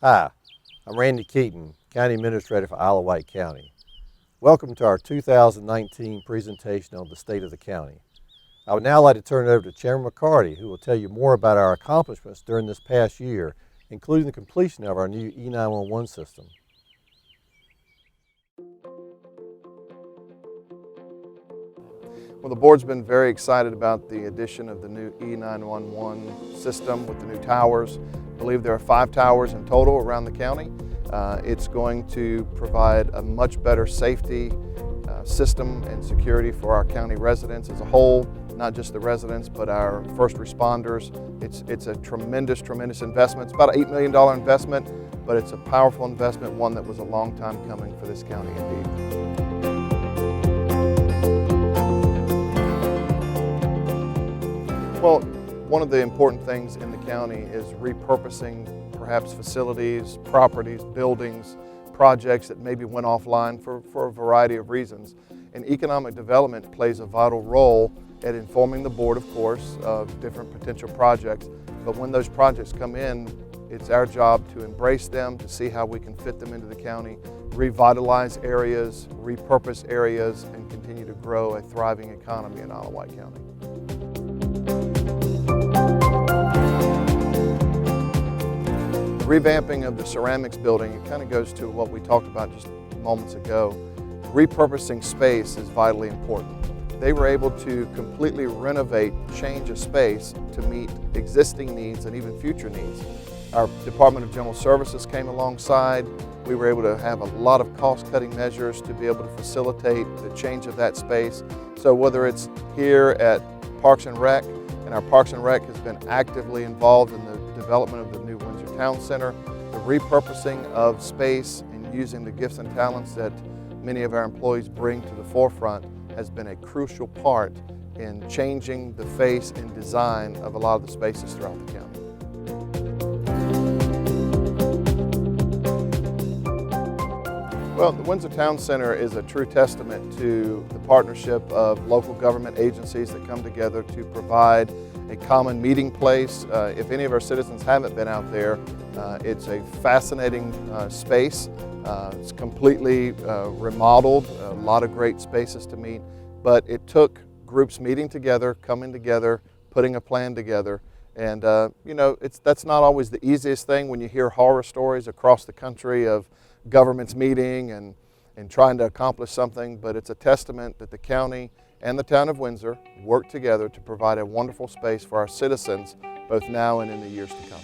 Hi, I'm Randy Keaton, County Administrator for Isle of Wight County. Welcome to our 2019 presentation on the state of the county. I would now like to turn it over to Chairman McCarty, who will tell you more about our accomplishments during this past year, including the completion of our new E911 system. Well, the board's been very excited about the addition of the new E911 system with the new towers. I believe there are 5 towers in total around the county. It's going to provide a much better safety system and security for our county residents as a whole, not just the residents, but our first responders. It's a tremendous investment. It's about an $8 million investment, but it's a powerful investment, one that was a long time coming for this county indeed. Well, one of the important things in the county is repurposing perhaps facilities, properties, buildings, projects that maybe went offline for a variety of reasons. And economic development plays a vital role at informing the board, of course, of different potential projects. But when those projects come in, it's our job to embrace them, to see how we can fit them into the county, revitalize areas, repurpose areas, and continue to grow a thriving economy in Isle of Wight County. Revamping of the ceramics building, it kind of goes to what we talked about just moments ago. Repurposing space is vitally important. They were able to completely renovate, change a space to meet existing needs and even future needs. Our Department of General Services came alongside. We were able to have a lot of cost-cutting measures to be able to facilitate the change of that space. So whether it's here at Parks and Rec, and our Parks and Rec has been actively involved in the development of the new Windsor Town Center, the repurposing of space and using the gifts and talents that many of our employees bring to the forefront has been a crucial part in changing the face and design of a lot of the spaces throughout the county. Well, the Windsor Town Center is a true testament to the partnership of local government agencies that come together to provide a common meeting place. If any of our citizens haven't been out there, it's a fascinating space. It's completely remodeled, a lot of great spaces to meet, but it took groups meeting together, coming together, putting a plan together. And that's not always the easiest thing when you hear horror stories across the country of governments meeting and trying to accomplish something, but it's a testament that the county and the town of Windsor work together to provide a wonderful space for our citizens, both now and in the years to come.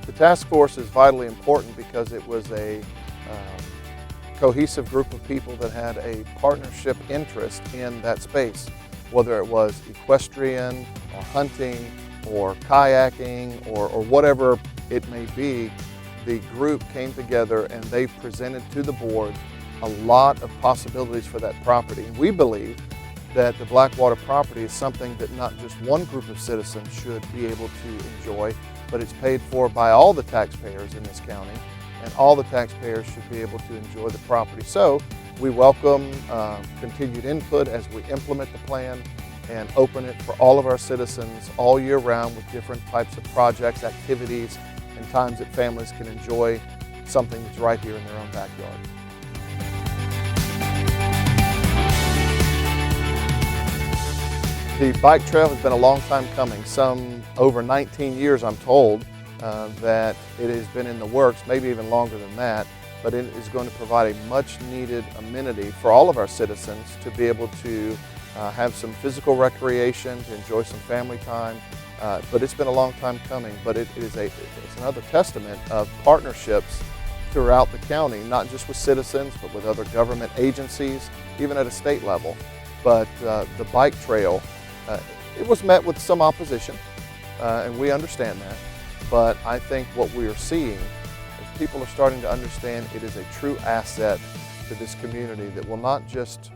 The task force is vitally important because it was a cohesive group of people that had a partnership interest in that space, whether it was equestrian or hunting or kayaking or whatever it may be. The group came together and they presented to the board a lot of possibilities for that property. And we believe that the Blackwater property is something that not just one group of citizens should be able to enjoy, but it's paid for by all the taxpayers in this county, and all the taxpayers should be able to enjoy the property. So we welcome continued input as we implement the plan and open it for all of our citizens all year round with different types of projects, activities, and times that families can enjoy something that's right here in their own backyard. The bike trail has been a long time coming, some over 19 years I'm told, that it has been in the works, maybe even longer than that, but it is going to provide a much needed amenity for all of our citizens to be able to have some physical recreation, to enjoy some family time. But it's been a long time coming, but it's another testament of partnerships throughout the county, not just with citizens, but with other government agencies, even at a state level. But the bike trail, it was met with some opposition, and we understand that. But I think what we are seeing is people are starting to understand it is a true asset to this community that will not just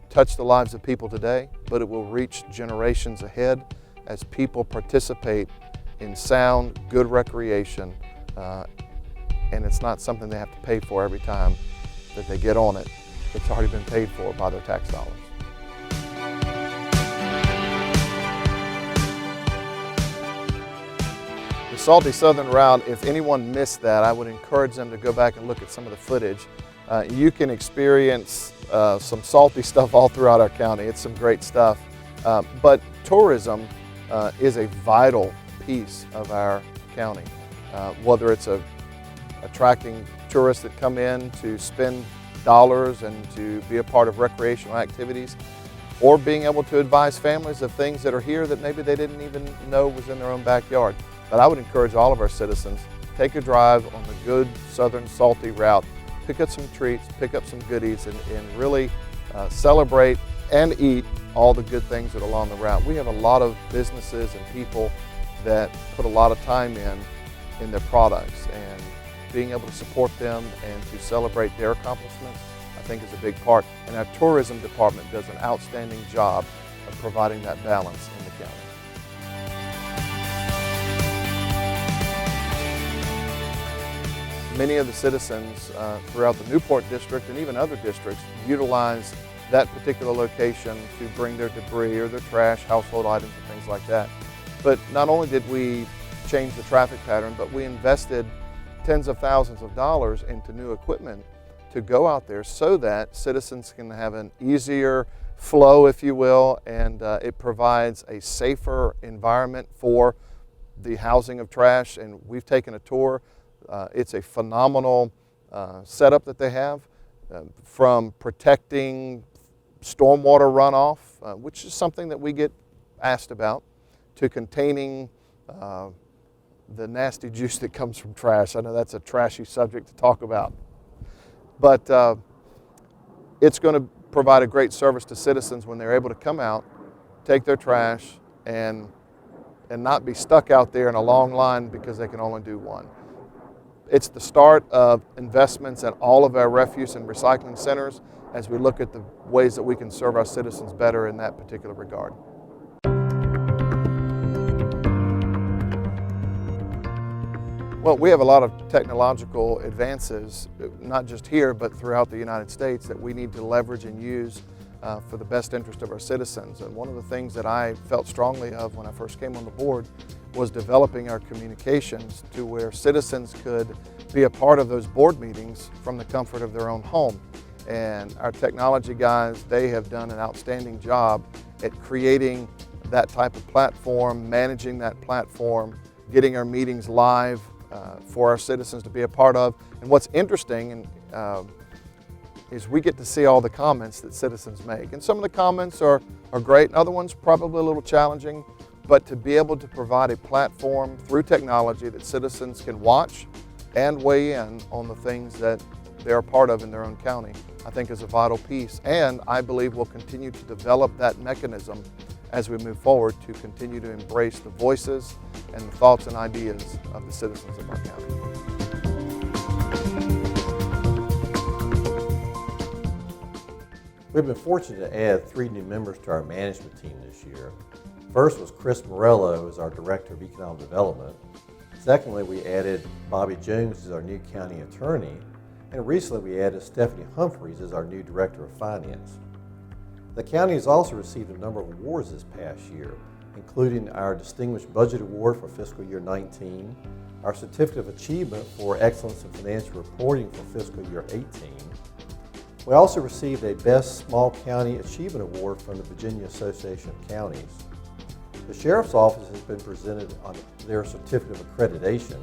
touch the lives of people today, but it will reach generations ahead as people participate in sound, good recreation, and it's not something they have to pay for every time that they get on it. It's already been paid for by their tax dollars. Salty Southern Route, if anyone missed that, I would encourage them to go back and look at some of the footage. You can experience some salty stuff all throughout our county. It's some great stuff. But tourism is a vital piece of our county. Whether it's attracting tourists that come in to spend dollars and to be a part of recreational activities, or being able to advise families of things that are here that maybe they didn't even know was in their own backyard. But I would encourage all of our citizens, take a drive on the good Southern Salty Route, pick up some treats, pick up some goodies, and really celebrate and eat all the good things that are along the route. We have a lot of businesses and people that put a lot of time in their products, and being able to support them and to celebrate their accomplishments, I think is a big part. And our tourism department does an outstanding job of providing that balance in the county. Many of the citizens throughout the Newport district and even other districts utilize that particular location to bring their debris or their trash, household items, and things like that. But not only did we change the traffic pattern, but we invested tens of thousands of dollars into new equipment to go out there so that citizens can have an easier flow, if you will, and it provides a safer environment for the housing of trash. And we've taken a tour. It's a phenomenal setup that they have, from protecting stormwater runoff, which is something that we get asked about, to containing the nasty juice that comes from trash. I know that's a trashy subject to talk about, but it's going to provide a great service to citizens when they're able to come out, take their trash, and not be stuck out there in a long line because they can only do one. It's the start of investments at all of our refuse and recycling centers as we look at the ways that we can serve our citizens better in that particular regard. Well, we have a lot of technological advances, not just here, but throughout the United States, that we need to leverage and use for the best interest of our citizens. And one of the things that I felt strongly of when I first came on the board was developing our communications to where citizens could be a part of those board meetings from the comfort of their own home. And our technology guys, they have done an outstanding job at creating that type of platform, managing that platform, getting our meetings live for our citizens to be a part of. And what's interesting is we get to see all the comments that citizens make. And some of the comments are great, and other ones probably a little challenging. But to be able to provide a platform through technology that citizens can watch and weigh in on the things that they're a part of in their own county, I think is a vital piece. And I believe we'll continue to develop that mechanism as we move forward to continue to embrace the voices and the thoughts and ideas of the citizens of our county. We've been fortunate to add 3 new members to our management team this year. First was Chris Morello as our Director of Economic Development. Secondly, we added Bobby Jones as our new County Attorney. And recently we added Stephanie Humphreys as our new Director of Finance. The county has also received a number of awards this past year, including our Distinguished Budget Award for fiscal year 19, our Certificate of Achievement for Excellence in Financial Reporting for fiscal year 18. We also received a Best Small County Achievement Award from the Virginia Association of Counties. The Sheriff's Office has been presented on their Certificate of Accreditation,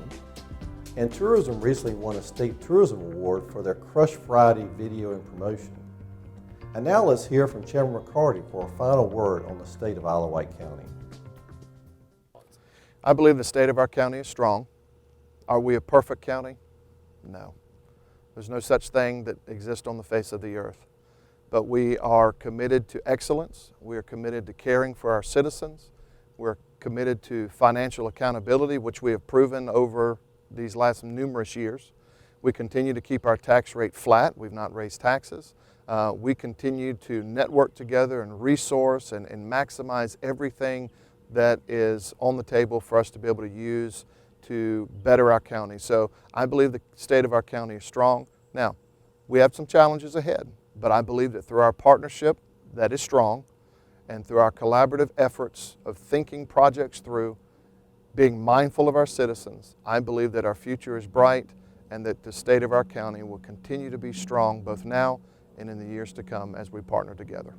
and Tourism recently won a State Tourism Award for their Crush Friday video and promotion. And now let's hear from Chairman McCarty for a final word on the state of Isle of Wight County. I believe the state of our county is strong. Are we a perfect county? No. There's no such thing that exists on the face of the earth. But we are committed to excellence. We are committed to caring for our citizens. We're committed to financial accountability, which we have proven over these last numerous years. We continue to keep our tax rate flat. We've not raised taxes. We continue to network together and resource and maximize everything that is on the table for us to be able to use to better our county. So I believe the state of our county is strong. Now, we have some challenges ahead, but I believe that through our partnership that is strong and through our collaborative efforts of thinking projects through, being mindful of our citizens, I believe that our future is bright and that the state of our county will continue to be strong both now and in the years to come as we partner together.